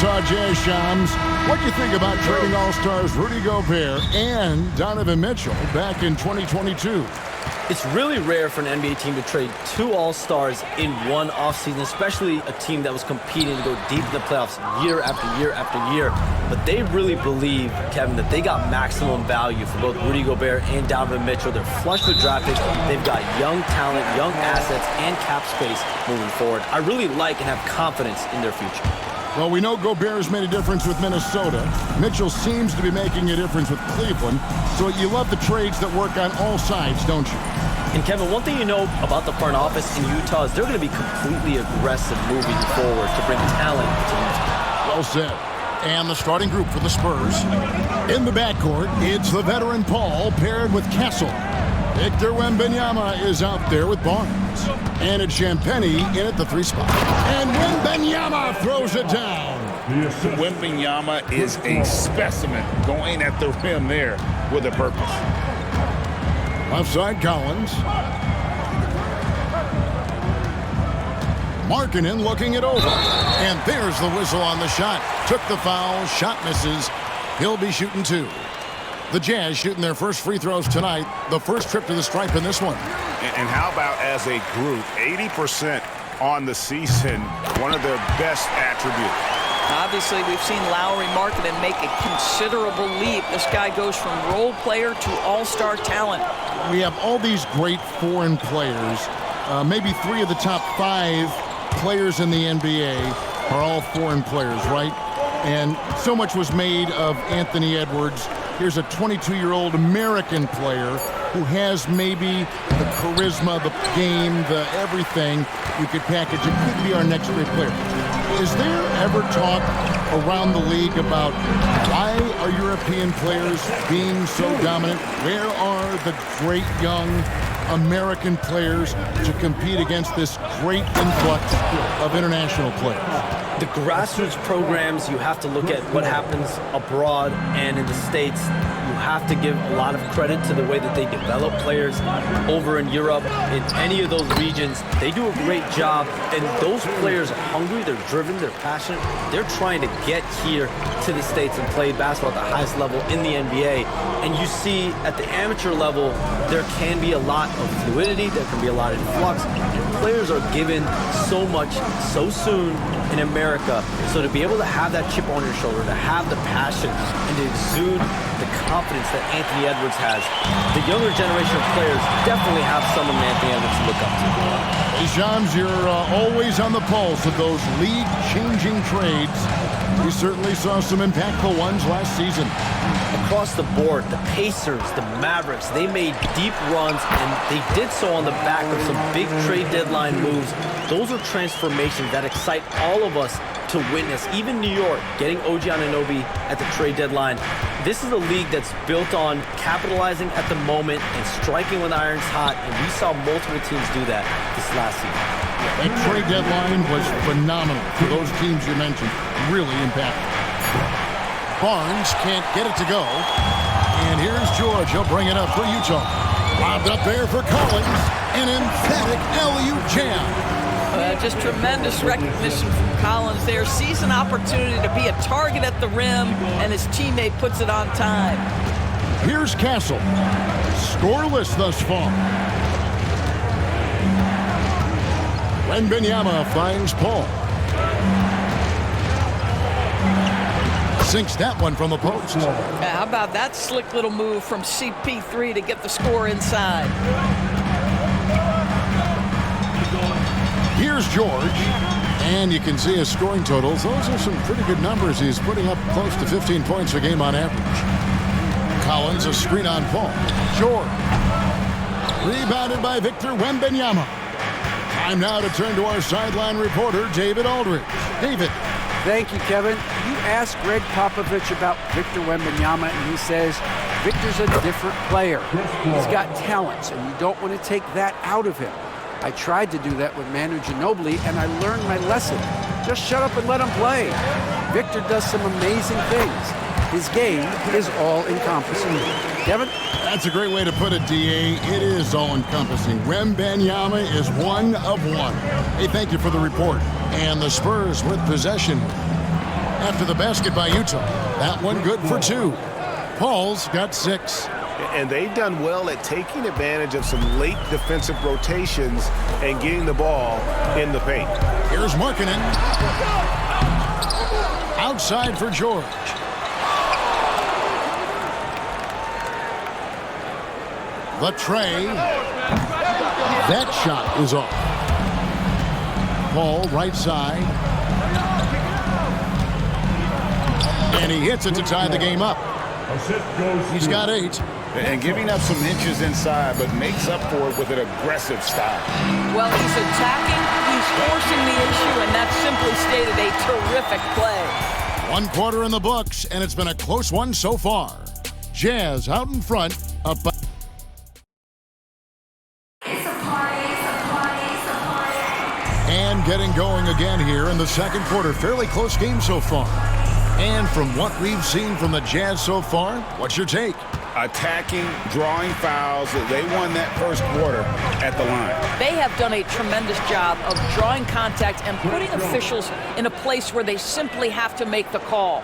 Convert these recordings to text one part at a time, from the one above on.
Utah Jazz, Shams. What do you think about trading All-Stars Rudy Gobert and Donovan Mitchell back in 2022? It's really rare for an NBA team to trade two All-Stars in one offseason, especially a team that was competing to go deep in the playoffs year after year after year. But they really believe, Kevin, that they got maximum value for both Rudy Gobert and Donovan Mitchell. They're flush with draft picks. They've got young talent, young assets, and cap space moving forward. I really like and have confidence in their future. Well, we know Gobert has made a difference with Minnesota. Mitchell seems to be making a difference with Cleveland. So you love the trades that work on all sides, don't you? And Kevin, one thing you know about the front office in Utah is they're going to be completely aggressive moving forward to bring talent to Utah. Well said. And the starting group for the Spurs. In the backcourt, it's the veteran Paul paired with Castle. Victor Wembanyama is out there with Barnes. And it's Champagny in at the 3 spot. And Wembanyama throws it down. Wembanyama is a specimen going at the rim there with a purpose. Left side, Collins. Markkanen looking it over. And there's the whistle on the shot. Took the foul, shot misses. He'll be shooting 2. The Jazz shooting their first free throws tonight. The first trip to the stripe in this one. And how about as a group, 80% on the season, one of their best attributes. Obviously, we've seen Lowry Markkanen make a considerable leap. This guy goes from role player to all-star talent. We have all these great foreign players. Maybe 3 of the top 5 players in the NBA are all foreign players, right? And so much was made of Anthony Edwards. Here's a 22-year-old American player who has maybe the charisma, the game, the everything we could package. It could be our next great player. Is there ever talk around the league about why are European players being so dominant? Where are the great young American players to compete against this great influx of international players? The grassroots programs, you have to look at what happens abroad and in the States. You have to give a lot of credit to the way that they develop players over in Europe. In any of those regions, they do a great job. And those players are hungry, they're driven, they're passionate. They're trying to get here to the States and play basketball at the highest level in the NBA. And you see at the amateur level, there can be a lot of fluidity, there can be a lot of influx. And players are given so much so soon in America. So to be able to have that chip on your shoulder, to have the passion, and to exude the confidence that Anthony Edwards has, the younger generation of players definitely have someone Anthony Edwards to look up to. Hey, Shams, you're always on the pulse of those league-changing trades. We certainly saw some impactful ones last season. Across the board, the Pacers, the Mavericks, they made deep runs, and they did so on the back of some big trade deadline moves. Those are transformations that excite all of us to witness. Even New York, getting OG Anunoby at the trade deadline. This is a league that's built on capitalizing at the moment and striking when the iron's hot, and we saw multiple teams do that this last season. That trade deadline was phenomenal for those teams you mentioned. Really impactful. Barnes can't get it to go. And here's George. He'll bring it up for Utah. Lobbed up there for Collins. An emphatic alley-oop jam. Just tremendous recognition from Collins there. Sees an opportunity to be a target at the rim, and his teammate puts it on time. Here's Castle. Scoreless thus far. Wembanyama finds Paul. Sinks that one from the post. How about that slick little move from CP3 to get the score inside? Here's George. And you can see his scoring totals. Those are some pretty good numbers. He's putting up close to 15 points a game on average. Collins, a screen on Paul. George. Rebounded by Victor Wembanyama. Time now to turn to our sideline reporter, David Aldridge. David. Thank you, Kevin. You asked Greg Popovich about Victor Wembanyama, and he says Victor's a different player. He's got talents, and you don't want to take that out of him. I tried to do that with Manu Ginobili, and I learned my lesson. Just shut up and let him play. Victor does some amazing things. His game is all-encompassing. Kevin? That's a great way to put it, D.A. It is all-encompassing. Wembanyama is one of one. Hey, thank you for the report. And the Spurs with possession. after the basket by Utah. That one good for 2. Paul's got 6. And they've done well at taking advantage of some late defensive rotations and getting the ball in the paint. Here's Markkanen. Outside for George. The tray. That shot is off. Paul, right side. And he hits it to tie the game up. He's got 8. And giving up some inches inside, but makes up for it with an aggressive style. Well, he's attacking, he's forcing the issue, and that's simply stated a terrific play. 1 quarter in the books, and it's been a close one so far. Jazz out in front, up by... And getting going again here in the second quarter. Fairly close game so far. And from what we've seen from the Jazz so far, what's your take? Attacking, drawing fouls. They won that first quarter at the line. They have done a tremendous job of drawing contact and putting officials in a place where they simply have to make the call.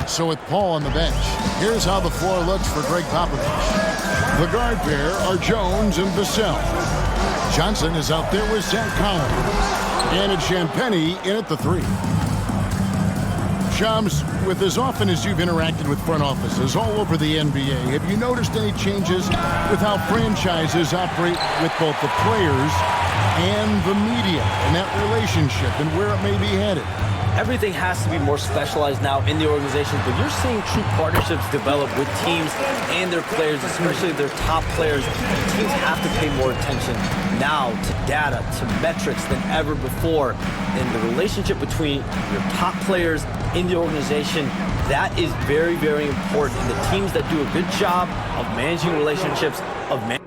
So with Paul on the bench, here's how the floor looks for Greg Popovich. The guard pair are Jones and Vassell. Johnson is out there with Zach Collins. And it's Champagnie in at the 3. Shams, with as often as you've interacted with front offices all over the NBA, have you noticed any changes with how franchises operate with both the players and the media and that relationship and where it may be headed? Everything has to be more specialized now in the organization, but you're seeing true partnerships develop with teams and their players, especially their top players. Teams have to pay more attention now to data, to metrics than ever before. And the relationship between your top players in the organization, that is very, very important. And the teams that do a good job of managing relationships, of managing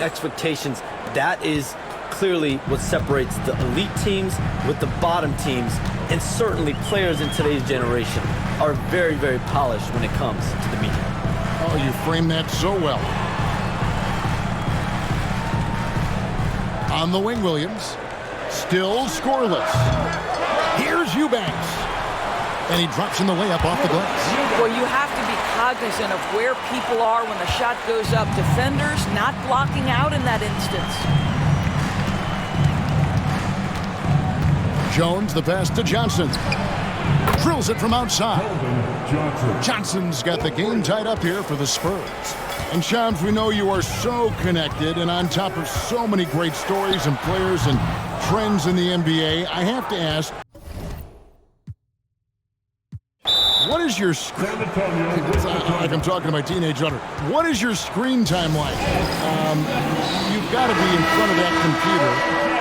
expectations, that is clearly what separates the elite teams with the bottom teams. And certainly players in today's generation are very, very polished when it comes to the media. Oh, you framed that so well. On the wing, Williams. Still scoreless. Here's Eubanks. And he drops in the layup off the glass. Well, you have to be cognizant of where people are when the shot goes up. Defenders not blocking out in that instance. Jones, the pass to Johnson. Drills it from outside. Johnson's got the game tied up here for the Spurs. And Shams, we know you are so connected and on top of so many great stories and players and trends in the NBA. I have to ask, what is your screen? Like I'm talking to my teenage daughter. What is your screen time like? You've got to be in front of that computer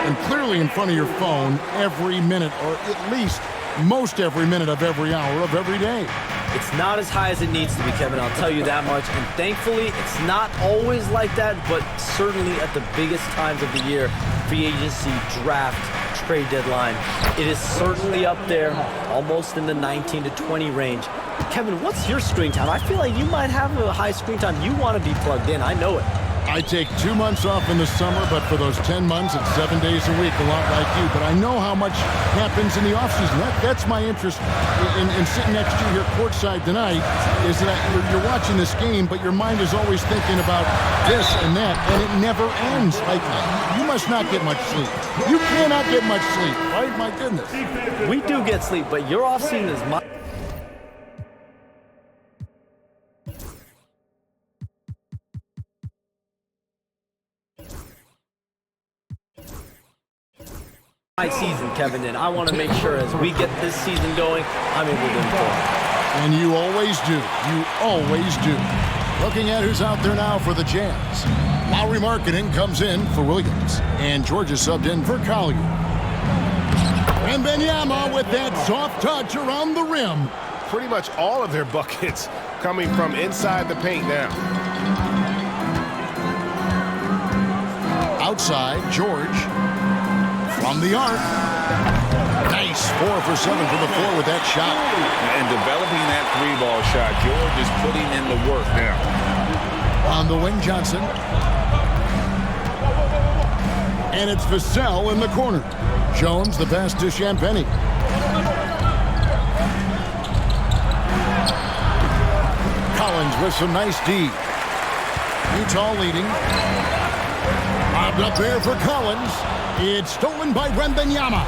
and clearly in front of your phone every minute, or at least most every minute of every hour of every day. It's not as high as it needs to be, Kevin, I'll tell you that much. And thankfully, it's not always like that, but certainly at the biggest times of the year, free agency, draft, trade deadline, it is certainly up there, almost in the 19 to 20 range. Kevin, what's your screen time? I feel like you might have a high screen time. You want to be plugged in. I know it. I take 2 months off in the summer, but for those 10 months, it's 7 days a week, a lot like you. But I know how much happens in the offseason. That's my interest in sitting next to you here courtside tonight, is that you're watching this game, but your mind is always thinking about this and that, and it never ends. Like, you must not get much sleep. You cannot get much sleep, right? My goodness. We do get sleep, but your offseason is my... season, Kevin, and I want to make sure as we get this season going, I'm able to inform. And you always do. You always do. Looking at who's out there now for the Jazz. Lowry Markkanen comes in for Williams, and George is subbed in for Collier. Wembanyama with that soft touch around the rim. Pretty much all of their buckets coming from inside the paint now. outside. George from the arc. Nice. 4 for 7 from the floor with that shot. And developing that 3-ball shot, George is putting in the work now. On the wing, Johnson. And it's Vassell in the corner. Jones, the pass to Champagny. Collins with some nice D. Utah leading. Lobbed up there for Collins. It's stolen by Wembanyama.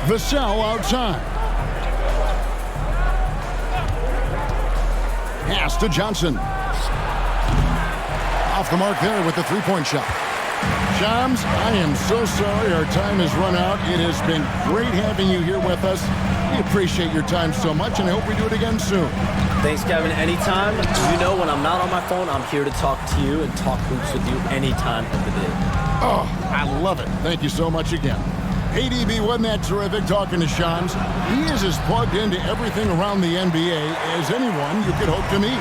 Vassell outside. Pass to Johnson. Off the mark there with the three-point shot. Shams, I am so sorry our time has run out. It has been great having you here with us. We appreciate your time so much, and I hope we do it again soon. Thanks, Kevin. Anytime. You know, when I'm not on my phone, I'm here to talk to you and talk hoops with you any time of the day. Oh, I love it. Thank you so much again. Hey, DB, wasn't that terrific talking to Shams? He is as plugged into everything around the NBA as anyone you could hope to meet.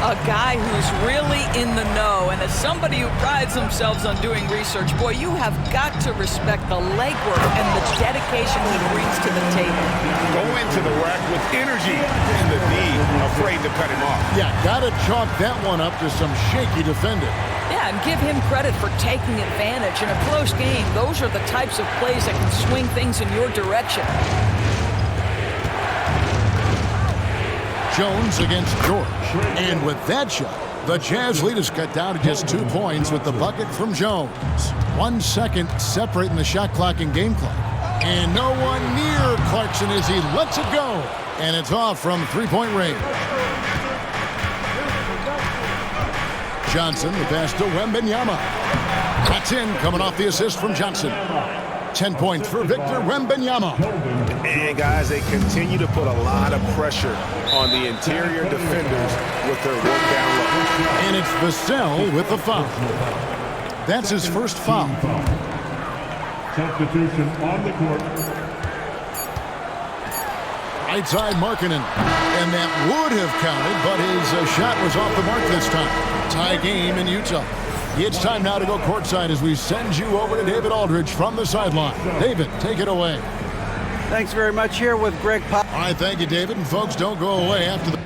A guy who's really in the know, and as somebody who prides themselves on doing research, boy, you have got to respect the legwork and the dedication he brings to the table. Go into the rack with energy and the D afraid to cut him off. Yeah, gotta chalk that one up to some shaky defending. Yeah, and give him credit for taking advantage. In a close game, those are the types of plays that can swing things in your direction. Jones against George. And with that shot, the Jazz lead is cut down to just 2 points with the bucket from Jones. 1 second separating the shot clock and game clock. And no one near Clarkson as he lets it go. And it's off from three-point range. Johnson, the pass to Wembanyama. That's in, coming off the assist from Johnson. 10 points for Victor Wembanyama. And guys, they continue to put a lot of pressure on the interior defenders with their work down low. And it's Vassell with the foul. That's his first foul. Substitution on the court. Right side Markkanen. And that would have counted, but his shot was off the mark this time. Tie game in Utah. It's time now to go courtside as we send you over to David Aldridge from the sideline. David, take it away. Thanks very much. Here with Greg Pop. All right, thank you, David. And folks, don't go away after the...